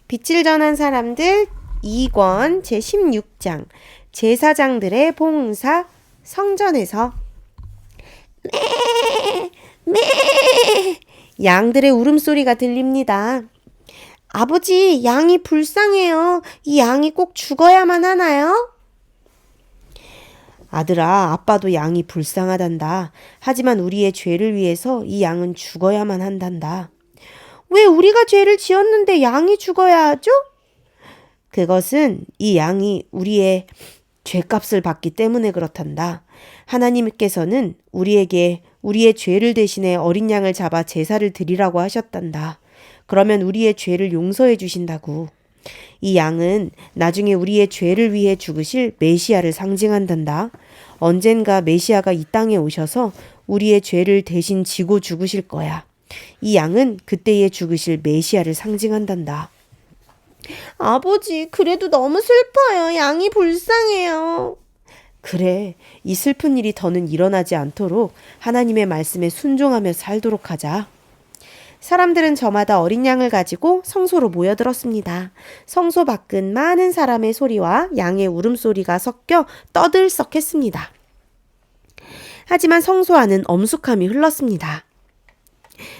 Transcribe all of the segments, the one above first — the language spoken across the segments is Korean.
빛을 전한 사람들 2권 제16장 제사장들의 봉사 성전에서 양들의 울음소리가 들립니다. 아버지, 양이 불쌍해요. 이 양이 꼭 죽어야만 하나요? 아들아, 아빠도 양이 불쌍하단다. 하지만 우리의 죄를 위해서 이 양은 죽어야만 한단다. 왜 우리가 죄를 지었는데 양이 죽어야 하죠? 그것은 이 양이 우리의 죄값을 받기 때문에 그렇단다. 하나님께서는 우리에게 우리의 죄를 대신해 어린 양을 잡아 제사를 드리라고 하셨단다. 그러면 우리의 죄를 용서해 주신다고. 이 양은 나중에 우리의 죄를 위해 죽으실 메시아를 상징한단다. 언젠가 메시아가 이 땅에 오셔서 우리의 죄를 대신 지고 죽으실 거야. 이 양은 그때에 죽으실 메시아를 상징한단다. 아버지, 그래도 너무 슬퍼요. 양이 불쌍해요. 그래, 이 슬픈 일이 더는 일어나지 않도록 하나님의 말씀에 순종하며 살도록 하자. 사람들은 저마다 어린 양을 가지고 성소로 모여들었습니다. 성소 밖은 많은 사람의 소리와 양의 울음소리가 섞여 떠들썩했습니다. 하지만 성소 안은 엄숙함이 흘렀습니다.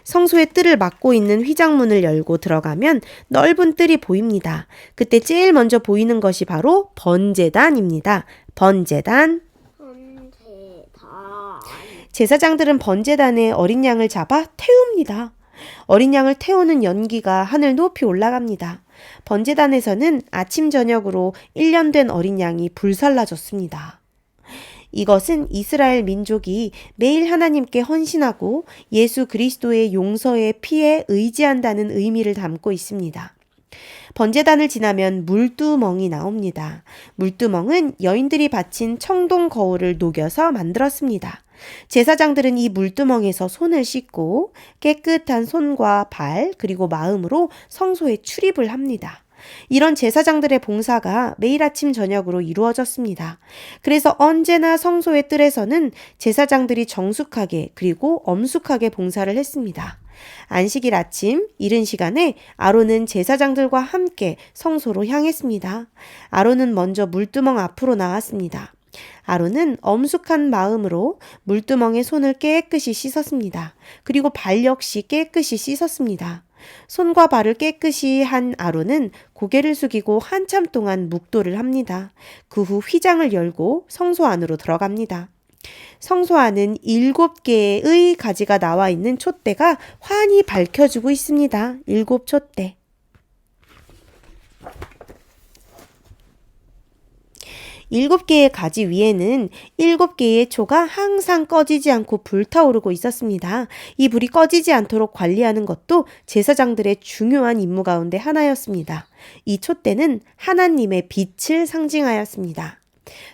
성소의 뜰을 막고 있는 휘장문을 열고 들어가면 넓은 뜰이 보입니다. 그때 제일 먼저 보이는 것이 바로 번제단입니다. 번제단. 제사장들은 번제단에 어린 양을 잡아 태웁니다. 어린 양을 태우는 연기가 하늘 높이 올라갑니다. 번제단에서는 아침 저녁으로 1년 된 어린 양이 불살라졌습니다. 이것은 이스라엘 민족이 매일 하나님께 헌신하고 예수 그리스도의 용서의 피에 의지한다는 의미를 담고 있습니다. 번제단을 지나면 물두멍이 나옵니다. 물두멍은 여인들이 바친 청동 거울을 녹여서 만들었습니다. 제사장들은 이 물두멍에서 손을 씻고 깨끗한 손과 발 그리고 마음으로 성소에 출입을 합니다. 이런 제사장들의 봉사가 매일 아침 저녁으로 이루어졌습니다. 그래서 언제나 성소의 뜰에서는 제사장들이 정숙하게 그리고 엄숙하게 봉사를 했습니다. 안식일 아침 이른 시간에 아론은 제사장들과 함께 성소로 향했습니다. 아론은 먼저 물두멍 앞으로 나왔습니다. 아론은 엄숙한 마음으로 물두멍에 손을 깨끗이 씻었습니다. 그리고 발 역시 깨끗이 씻었습니다. 손과 발을 깨끗이 한 아론은 고개를 숙이고 한참 동안 묵도를 합니다. 그 후 휘장을 열고 성소 안으로 들어갑니다. 성소 안은 7개의 가지가 나와 있는 촛대가 환히 밝혀주고 있습니다. 7촛대. 7개의 가지 위에는 7개의 초가 항상 꺼지지 않고 불타오르고 있었습니다. 이 불이 꺼지지 않도록 관리하는 것도 제사장들의 중요한 임무 가운데 하나였습니다. 이 촛대는 하나님의 빛을 상징하였습니다.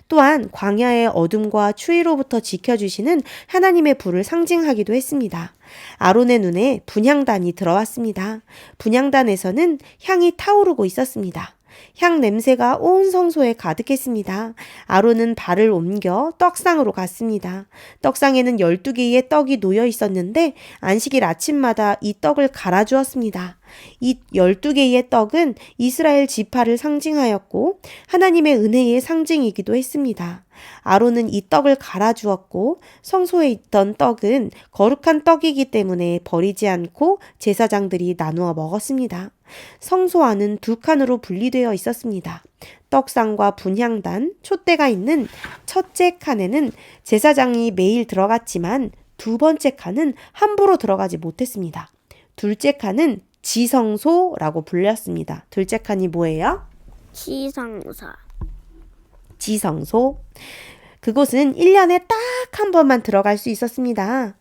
또한 광야의 어둠과 추위로부터 지켜주시는 하나님의 불을 상징하기도 했습니다. 아론의 눈에 분향단이 들어왔습니다. 분향단에서는 향이 타오르고 있었습니다. 향 냄새가 온 성소에 가득했습니다. 아론은 발을 옮겨 떡상으로 갔습니다. 떡상에는 12개의 떡이 놓여 있었는데 안식일 아침마다 이 떡을 갈아주었습니다. 이 12개의 떡은 이스라엘 지파를 상징하였고 하나님의 은혜의 상징이기도 했습니다. 아론은 이 떡을 갈아주었고 성소에 있던 떡은 거룩한 떡이기 때문에 버리지 않고 제사장들이 나누어 먹었습니다. 성소 안은 2칸으로 분리되어 있었습니다. 떡상과 분향단, 촛대가 있는 첫째 칸에는 제사장이 매일 들어갔지만 두 번째 칸은 함부로 들어가지 못했습니다. 둘째 칸은 지성소라고 불렸습니다. 둘째 칸이 뭐예요? 지성소. 그곳은 1년에 딱 한 번만 들어갈 수 있었습니다.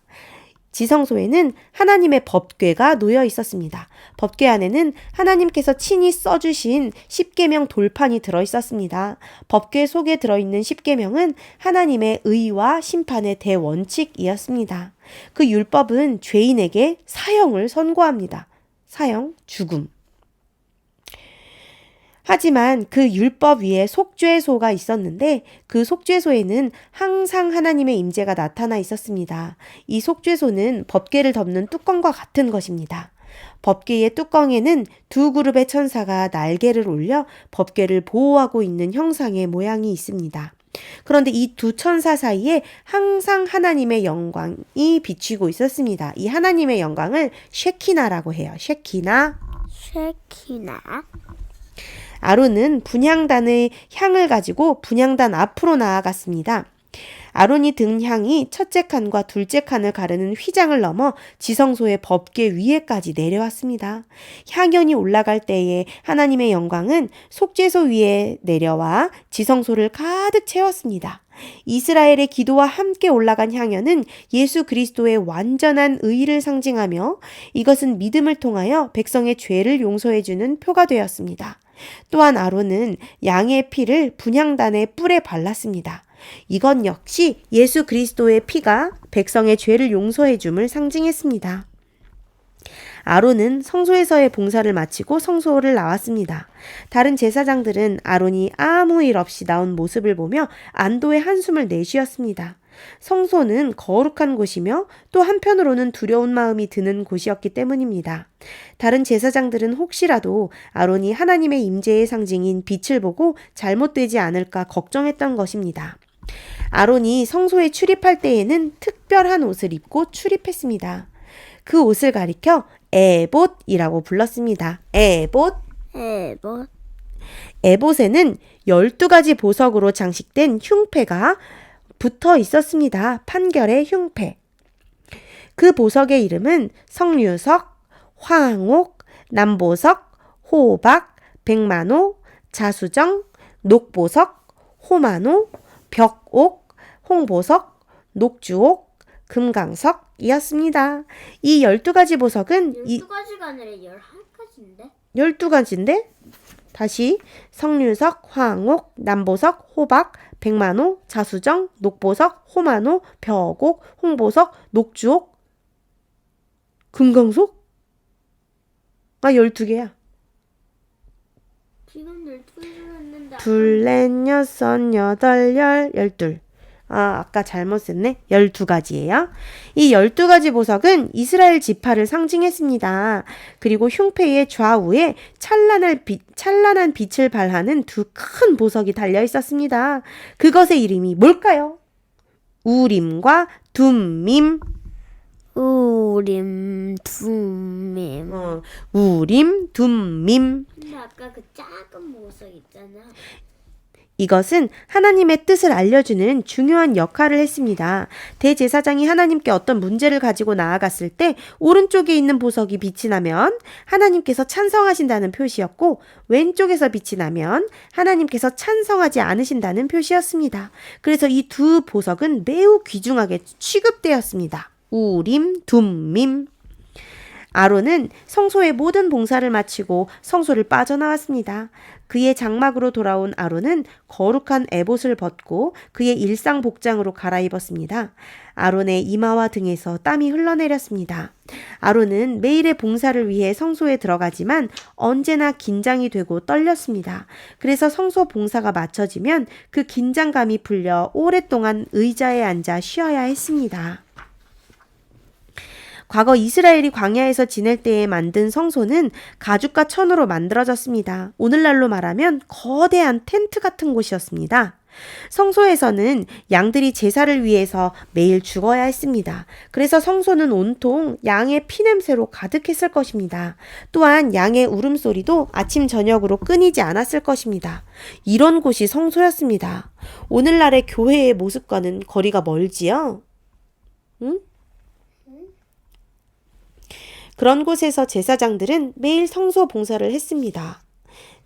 지성소에는 하나님의 법궤가 놓여 있었습니다. 법궤 안에는 하나님께서 친히 써주신 10계명 돌판이 들어 있었습니다. 법궤 속에 들어있는 10계명은 하나님의 의와 심판의 대원칙이었습니다. 그 율법은 죄인에게 사형을 선고합니다. 사형, 죽음. 하지만 그 율법 위에 속죄소가 있었는데 그 속죄소에는 항상 하나님의 임재가 나타나 있었습니다. 이 속죄소는 법궤를 덮는 뚜껑과 같은 것입니다. 법궤의 뚜껑에는 두 그룹의 천사가 날개를 올려 법궤를 보호하고 있는 형상의 모양이 있습니다. 그런데 이 두 천사 사이에 항상 하나님의 영광이 비치고 있었습니다. 이 하나님의 영광을 쉐키나라고 해요. 쉐키나. 아론은 분향단의 향을 가지고 분향단 앞으로 나아갔습니다. 아론이 든 향이 첫째 칸과 둘째 칸을 가르는 휘장을 넘어 지성소의 법궤 위에까지 내려왔습니다. 향연이 올라갈 때에 하나님의 영광은 속죄소 위에 내려와 지성소를 가득 채웠습니다. 이스라엘의 기도와 함께 올라간 향연은 예수 그리스도의 완전한 의를 상징하며 이것은 믿음을 통하여 백성의 죄를 용서해주는 표가 되었습니다. 또한 아론은 양의 피를 분향단의 뿔에 발랐습니다. 이건 역시 예수 그리스도의 피가 백성의 죄를 용서해 줌을 상징했습니다. 아론은 성소에서의 봉사를 마치고 성소를 나왔습니다. 다른 제사장들은 아론이 아무 일 없이 나온 모습을 보며 안도의 한숨을 내쉬었습니다. 성소는 거룩한 곳이며 또 한편으로는 두려운 마음이 드는 곳이었기 때문입니다. 다른 제사장들은 혹시라도 아론이 하나님의 임재의 상징인 빛을 보고 잘못되지 않을까 걱정했던 것입니다. 아론이 성소에 출입할 때에는 특별한 옷을 입고 출입했습니다. 그 옷을 가리켜 에봇이라고 불렀습니다. 에봇. 에봇에는 12가지 보석으로 장식된 흉패가 붙어 있었습니다. 판결의 흉패. 그 보석의 이름은 석류석, 황옥, 남보석, 호박, 백만호, 자수정, 녹보석, 호만호, 벽옥, 홍보석, 녹주옥, 금강석이었습니다. 이 12가지 보석은 12가지가 아니라 11가지인데? 12가지인데? 다시 석류석, 황옥, 남보석, 호박, 백만호, 자수정, 녹보석, 호만호, 벽옥, 홍보석, 녹주옥, 금강석? 12개야. 지금 12개를 했는데 둘, 넷, 여섯, 여덟, 열, 12. 아까 잘못 썼네. 12가지예요. 이 12가지 보석은 이스라엘 지파를 상징했습니다. 그리고 흉패의 좌우에 찬란한 빛을 발하는 두 큰 보석이 달려 있었습니다. 그것의 이름이 뭘까요? 우림과 둠밈. 우림, 둠밈. 우림, 둠밈. 근데 아까 그 작은 보석 있잖아. 이것은 하나님의 뜻을 알려주는 중요한 역할을 했습니다. 대제사장이 하나님께 어떤 문제를 가지고 나아갔을 때 오른쪽에 있는 보석이 빛이 나면 하나님께서 찬성하신다는 표시였고 왼쪽에서 빛이 나면 하나님께서 찬성하지 않으신다는 표시였습니다. 그래서 이 두 보석은 매우 귀중하게 취급되었습니다. 우림, 둠밈. 아론은 성소의 모든 봉사를 마치고 성소를 빠져나왔습니다. 그의 장막으로 돌아온 아론은 거룩한 에봇을 벗고 그의 일상 복장으로 갈아입었습니다. 아론의 이마와 등에서 땀이 흘러내렸습니다. 아론은 매일의 봉사를 위해 성소에 들어가지만 언제나 긴장이 되고 떨렸습니다. 그래서 성소 봉사가 마쳐지면 그 긴장감이 풀려 오랫동안 의자에 앉아 쉬어야 했습니다. 과거 이스라엘이 광야에서 지낼 때에 만든 성소는 가죽과 천으로 만들어졌습니다. 오늘날로 말하면 거대한 텐트 같은 곳이었습니다. 성소에서는 양들이 제사를 위해서 매일 죽어야 했습니다. 그래서 성소는 온통 양의 피냄새로 가득했을 것입니다. 또한 양의 울음소리도 아침 저녁으로 끊이지 않았을 것입니다. 이런 곳이 성소였습니다. 오늘날의 교회의 모습과는 거리가 멀지요? 응? 그런 곳에서 제사장들은 매일 성소 봉사를 했습니다.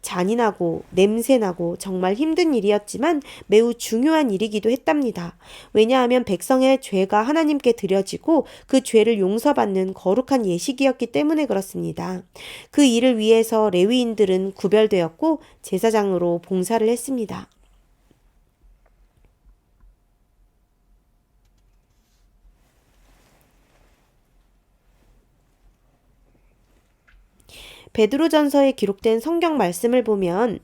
잔인하고 냄새나고 정말 힘든 일이었지만 매우 중요한 일이기도 했답니다. 왜냐하면 백성의 죄가 하나님께 드려지고 그 죄를 용서받는 거룩한 예식이었기 때문에 그렇습니다. 그 일을 위해서 레위인들은 구별되었고 제사장으로 봉사를 했습니다. 베드로전서에 기록된 성경 말씀을 보면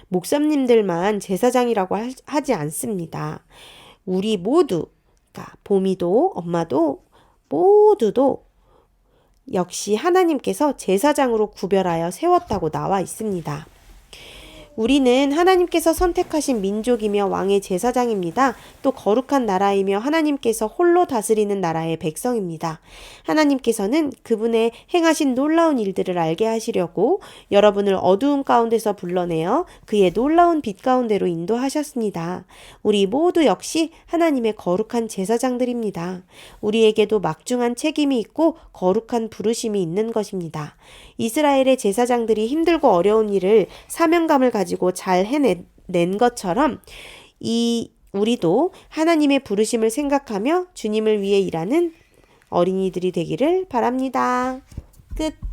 목사님들만 제사장이라고 하지 않습니다. 우리 모두, 그러니까 봄이도 엄마도 모두도 역시 하나님께서 제사장으로 구별하여 세웠다고 나와 있습니다. 우리는 하나님께서 선택하신 민족이며 왕의 제사장입니다. 또 거룩한 나라이며 하나님께서 홀로 다스리는 나라의 백성입니다. 하나님께서는 그분의 행하신 놀라운 일들을 알게 하시려고 여러분을 어두운 가운데서 불러내어 그의 놀라운 빛 가운데로 인도하셨습니다. 우리 모두 역시 하나님의 거룩한 제사장들입니다. 우리에게도 막중한 책임이 있고 거룩한 부르심이 있는 것입니다. 이스라엘의 제사장들이 힘들고 어려운 일을 사명감을 가지고 잘 해낸 것처럼 우리도 하나님의 부르심을 생각하며 주님을 위해 일하는 어린이들이 되기를 바랍니다. 끝.